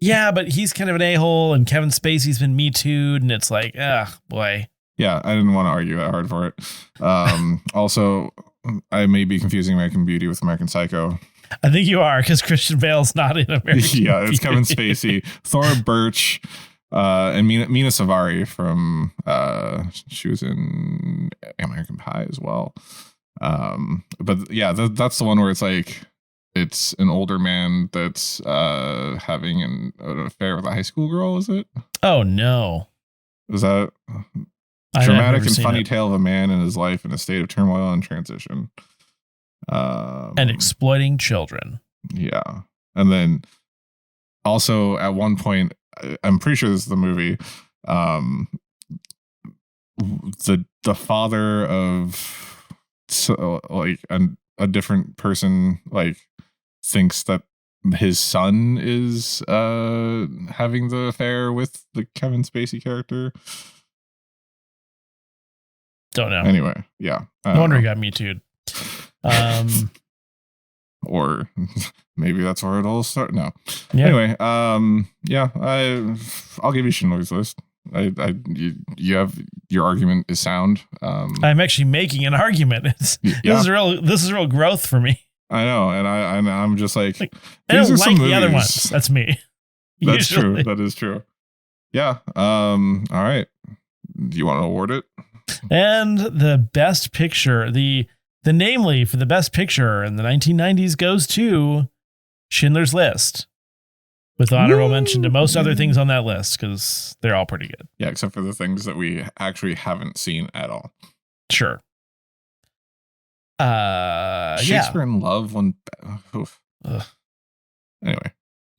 Yeah, but he's kind of an a-hole, and Kevin Spacey's been Me Too'd, and it's like, boy. Yeah, I didn't want to argue that hard for it. Also, I may be confusing American Beauty with American Psycho. I think you are, because Christian Bale's not in American Beauty. Yeah, it's Kevin Spacey, Thora Birch, and Mina Savari from, she was in American Pie as well. But yeah, that's the one where it's like, it's an older man that's having an affair with a high school girl, is it? Oh, no. Is that dramatic and funny tale of a man in his life in a state of turmoil and transition? And exploiting children. Yeah. And then also at one point, I'm pretty sure this is the movie, the father of a different person thinks that his son is having the affair with the Kevin Spacey character. Don't know. Anyway, yeah. No wonder he got Me Too'd. Or maybe that's where it all started. No. Yeah. Anyway, yeah, I'll give you Schindler's List. You have, your argument is sound. I'm actually making an argument. This is real growth for me. I know, and I'm just like I don't like the other ones. That's me. That's true. That is true. Yeah. All right. Do you want to award it? And the best picture, the namely for the best picture in the 1990s goes to Schindler's List, with honorable mention to most other things on that list because they're all pretty good. Yeah, except for the things that we actually haven't seen at all. Sure. Shakespeare in Love one. Anyway,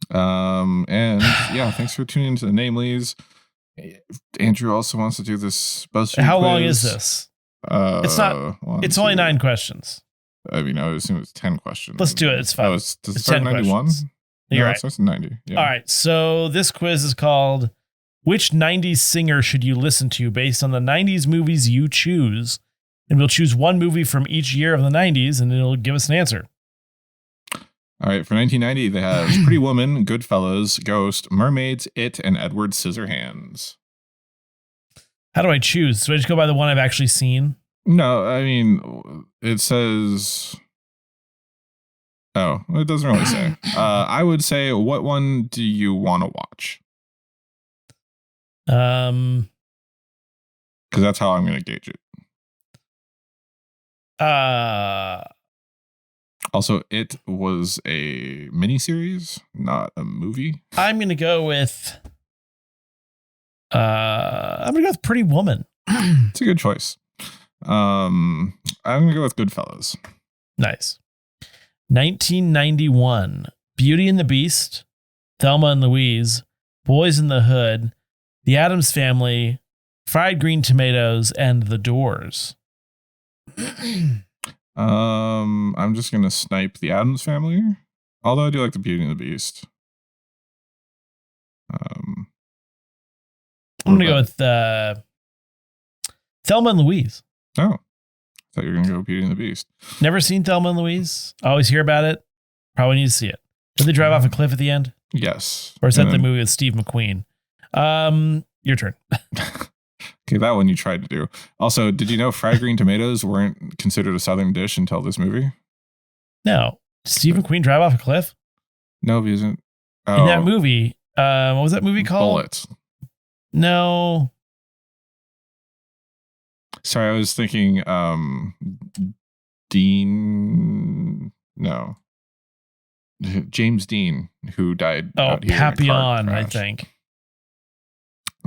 and yeah, thanks for tuning into the Namelies. Andrew also wants to do this BuzzFeed How quiz. long is this? It's not. It's only 9 questions. I mean, I would assume it's 10 questions. Let's do it. It's fun. Does it start 91? You're right. It starts 90. Yeah. All right. So this quiz is called "Which 90s singer should you listen to?" based on the 90s movies you choose. And we'll choose one movie from each year of the 90s, and it'll give us an answer. All right. For 1990, they have Pretty Woman, Goodfellas, Ghost, Mermaids, It, and Edward Scissorhands. How do I choose? Do I just go by the one I've actually seen? No, I mean, it says... Oh, it doesn't really say. I would say, what one do you want to watch? Because that's how I'm going to gauge it. Also, It was a miniseries, not a movie. I'm going to go with... I'm going to go with Pretty Woman. It's a good choice. I'm going to go with Goodfellas. Nice. 1991, Beauty and the Beast, Thelma and Louise, Boys in the Hood, The Addams Family, Fried Green Tomatoes, and The Doors. I'm just going to snipe The Addams Family. Although I do like the Beauty and the Beast. I'm gonna go with Thelma and Louise. Oh, I thought you were gonna go Beauty and the Beast. Never seen Thelma and Louise. Always hear about it. Probably need to see it. Did they drive off a cliff at the end? Yes. Or is that the movie with Steve McQueen? Your turn. Okay, that one you tried to do. Also, did you know fried green tomatoes weren't considered a Southern dish until this movie? No. Did Steve McQueen drive off a cliff? No, he isn't. Oh. In that movie, what was that movie called? Bullets. No. Sorry, I was thinking Dean. No. James Dean, who died. Oh, Papillon, I think.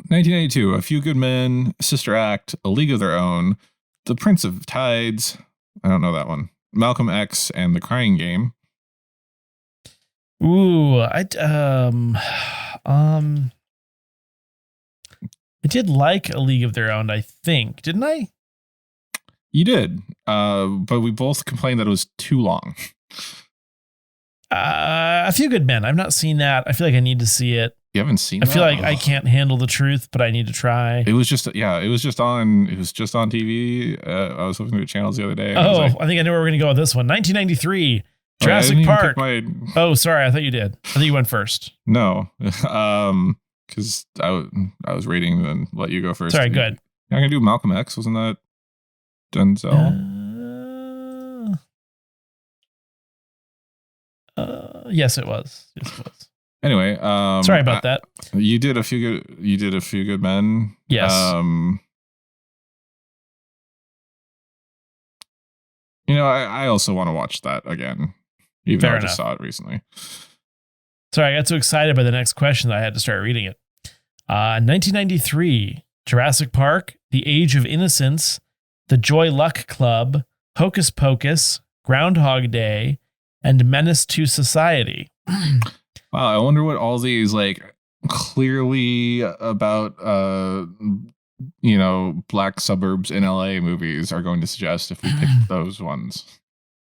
1992, A Few Good Men, Sister Act, A League of Their Own, The Prince of Tides. I don't know that one. Malcolm X and The Crying Game. Ooh, I did like A League of Their Own, I think. Didn't I? You did. But we both complained that it was too long. A Few Good Men. I've not seen that. I feel like I need to see it. You haven't seen I feel like I can't handle the truth, but I need to try. It was just on TV. I was looking at channels the other day. I think I know where we're going to go with this one. 1993, Jurassic Park. Oh, sorry. I thought you did. I thought you went first. No. Because I was rating and then let you go first. Sorry, good. I'm going to do Malcolm X. Wasn't that Denzel? Yes, it was. Anyway, sorry about that. You did a few good men. Yes. I also want to watch that again, even though I just saw it recently. Sorry, I got so excited by the next question that I had to start reading it. 1993, Jurassic Park, The Age of Innocence, The Joy Luck Club, Hocus Pocus, Groundhog Day, and Menace to Society. Wow, I wonder what all these clearly about black suburbs in LA movies are going to suggest if we pick those ones.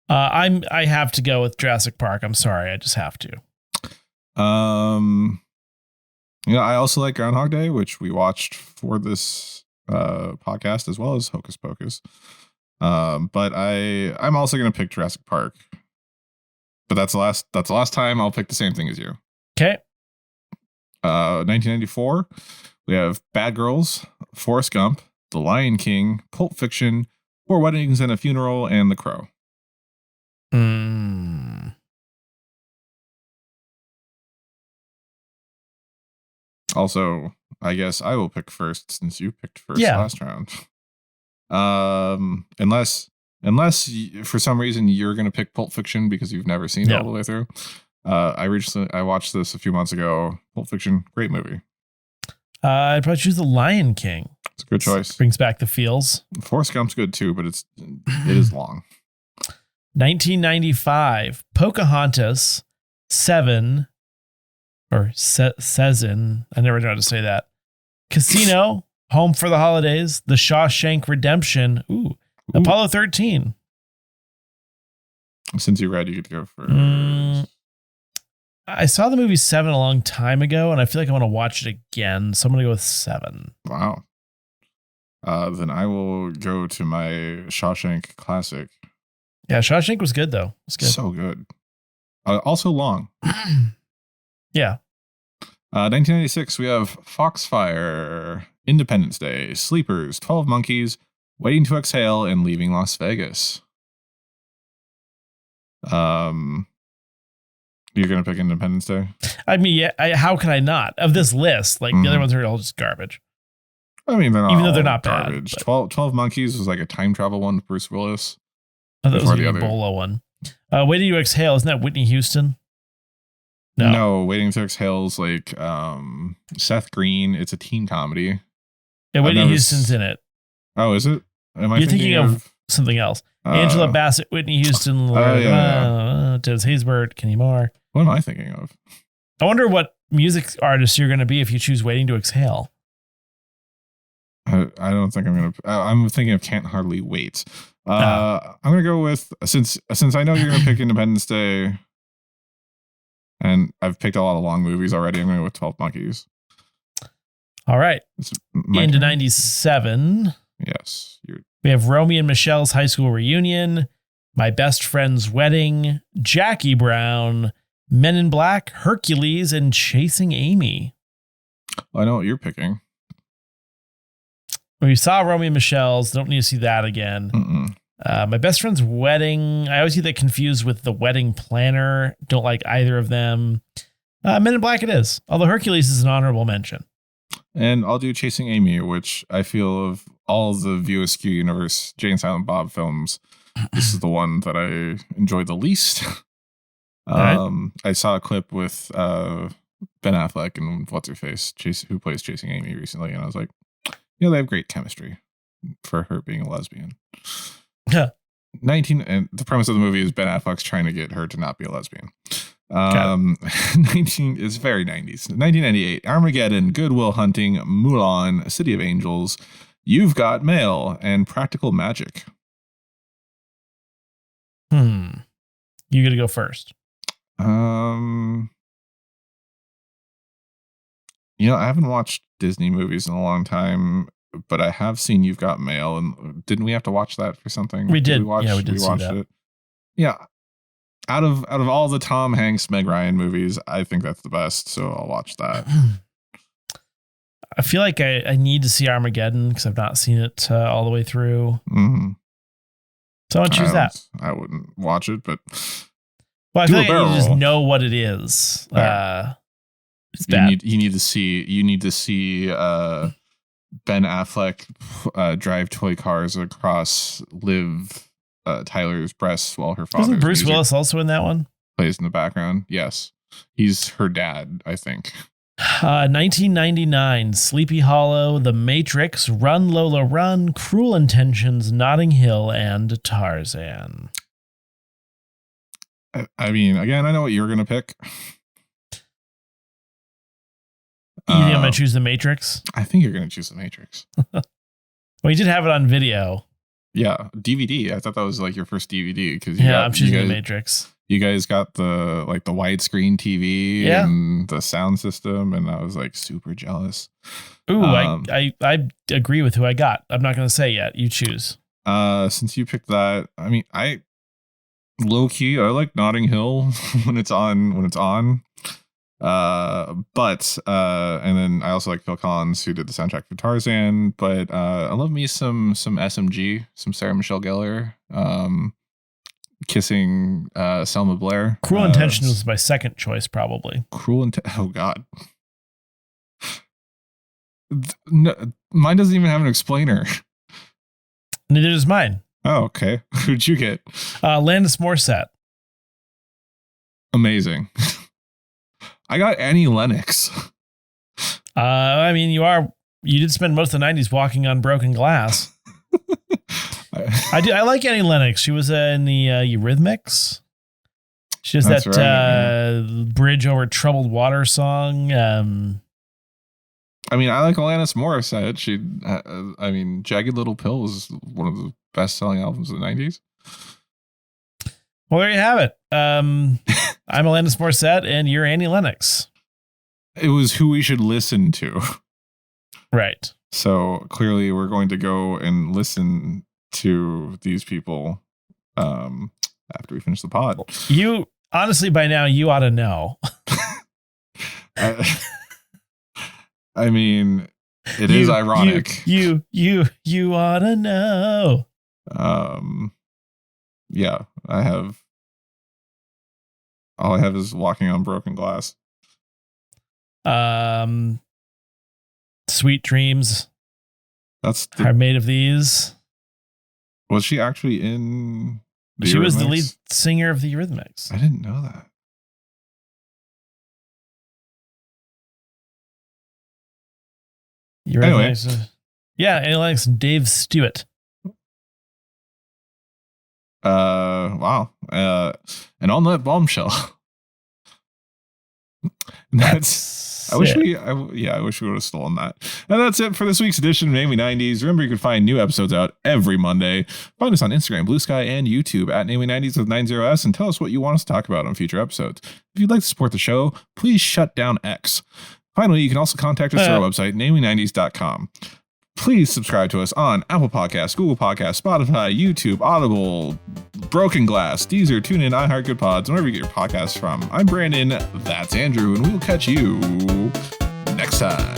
I have to go with Jurassic Park. I'm sorry, I just have to. I also like Groundhog Day, which we watched for this podcast, as well as Hocus Pocus. But I'm also going to pick Jurassic Park. But that's the last time I'll pick the same thing as you. Okay. 1994, we have Bad Girls, Forrest Gump, The Lion King, Pulp Fiction, 4 Weddings and a Funeral, and The Crow. Also, I guess I will pick first since you picked first last round. Unless for some reason you're going to pick Pulp Fiction because you've never seen it all the way through. I watched this a few months ago. Pulp Fiction, great movie. I'd probably choose The Lion King. It's a good choice. Brings back the feels. Forrest Gump's good too, but it is long. 1995, Pocahontas, Seven, or Sezin. I never know how to say that. Casino, Home for the Holidays, The Shawshank Redemption. Ooh. Apollo 13. Since you read, you get to go first. I saw the movie 7 a long time ago, and I feel like I want to watch it again. So I'm going to go with 7. Wow. Then I will go to my Shawshank classic. Yeah, Shawshank was good, though. It's good. So good. Also long. Yeah. 1996, we have Foxfire, Independence Day, Sleepers, 12 Monkeys, Waiting to Exhale, and Leaving Las Vegas. You're going to pick Independence Day? I mean, how can I not? Of this list, the other ones are all just garbage. I mean, they're not even though they're not garbage. Bad. 12 Monkeys was like a time travel one with Bruce Willis. Oh, that was the Ebola one. Waiting to Exhale, isn't that Whitney Houston? No, Waiting to Exhale is like Seth Green. It's a teen comedy. Yeah, Whitney Houston's in it. Oh, is it? You're thinking of something else. Angela Bassett, Whitney Houston, Dennis Haysbert, Kenny Moore. What am I thinking of? I wonder what music artist you're going to be if you choose Waiting to Exhale. I don't think I'm going to. I'm thinking of Can't Hardly Wait. I'm going to go with, since I know you're going to pick Independence Day, And I've picked a lot of long movies already. I'm going to go with 12 Monkeys. All right. Into turn? 97. Yes. We have Romy and Michelle's high school reunion, My Best Friend's Wedding, Jackie Brown, Men in Black, Hercules, and Chasing Amy. I know what you're picking. We saw Romy and Michelle's. Don't need to see that again. My Best Friend's Wedding. I always get that confused with The Wedding Planner. Don't like either of them. Men in Black it is. Although Hercules is an honorable mention. And I'll do Chasing Amy, which I feel of all the View Askew universe Jay and Silent Bob films, this is the one that I enjoyed the least. Right. I saw a clip with Ben Affleck and what's her face, who plays Chasing Amy recently, and I was like, they have great chemistry for her being a lesbian. Yeah. 19, and the premise of the movie is Ben Affleck's trying to get her to not be a lesbian. 19 is very 90s. 1998, Armageddon, Good Will Hunting, Mulan, City of Angels, You've Got Mail, and Practical Magic. You got to go first. I haven't watched Disney movies in a long time, but I have seen You've Got Mail, and didn't we have to watch that for something? We did. We did see watched that. it. Yeah. Out of all the Tom Hanks, Meg Ryan movies, I think that's the best, so I'll watch that. I feel like I need to see Armageddon because I've not seen it all the way through. Mm-hmm. So I want to choose that. I wouldn't watch it, but well, I feel like I need to just know what it is. It's bad. You need to see Ben Affleck drive toy cars across Liv Tyler's breasts while her father. Wasn't Bruce Willis also in that one? Plays in the background. Yes, he's her dad, I think. 1999, Sleepy Hollow, The Matrix, Run Lola Run, Cruel Intentions, Notting Hill, and Tarzan. I mean, again, I know what you're going to pick. You think I'm going to choose The Matrix? I think you're going to choose The Matrix. Well, you did have it on video. Yeah, DVD. I thought that was like your first DVD because I'm choosing The Matrix. You guys got the widescreen TV and the sound system, and I was like super jealous. Ooh, I agree with who I got. I'm not going to say yet. You choose. Since you picked that, I mean, I low key I like Notting Hill when it's on. But and then I also like Phil Collins, who did the soundtrack for Tarzan. But I love me some SMG, some Sarah Michelle Gellar. Kissing Selma Blair. Cruel Intention was my second choice, probably. Oh God. No, mine doesn't even have an explainer. Neither does mine. Oh, okay. Who'd you get? Landis Morissette. Amazing. I got Annie Lennox. I mean, you did spend most of the 90s walking on broken glass. I like Annie Lennox. She was in the Eurythmics. She has that right, Bridge Over Troubled Water song. I mean, I like Alanis Morissette. Jagged Little Pill was one of the best-selling albums of the 90s. Well, there you have it. I'm Alanis Morissette, and you're Annie Lennox. It was who we should listen to. Right. So clearly we're going to go and listen to these people after we finish the pod. You honestly, by now, you ought to know. I mean, it is ironic. You ought to know. Yeah, all I have is Walking on Broken Glass. Sweet Dreams. Are made of these. Was she actually in the She Eurythmics? was the lead singer of the Eurythmics. I didn't know that. Eurythmics. Anyway. Yeah, Annie Lennox and Dave Stewart. Wow. And on that bombshell, I wish we would have stolen that. And that's it for this week's edition of Namely 90s. Remember, you can find new episodes out every Monday. Find us on Instagram, Bluesky, and YouTube at Namely 90s with 90s, and tell us what you want us to talk about on future episodes. If you'd like to support the show, please shut down X. Finally, you can also contact us through our website, namely90s.com. Please subscribe to us on Apple Podcasts, Google Podcasts, Spotify, YouTube, Audible, Broken Glass, Deezer, TuneIn, iHeart, Good Pods, wherever you get your podcasts from. I'm Brandon, that's Andrew, and we will catch you next time.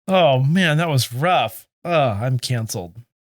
Oh man, that was rough. I'm canceled.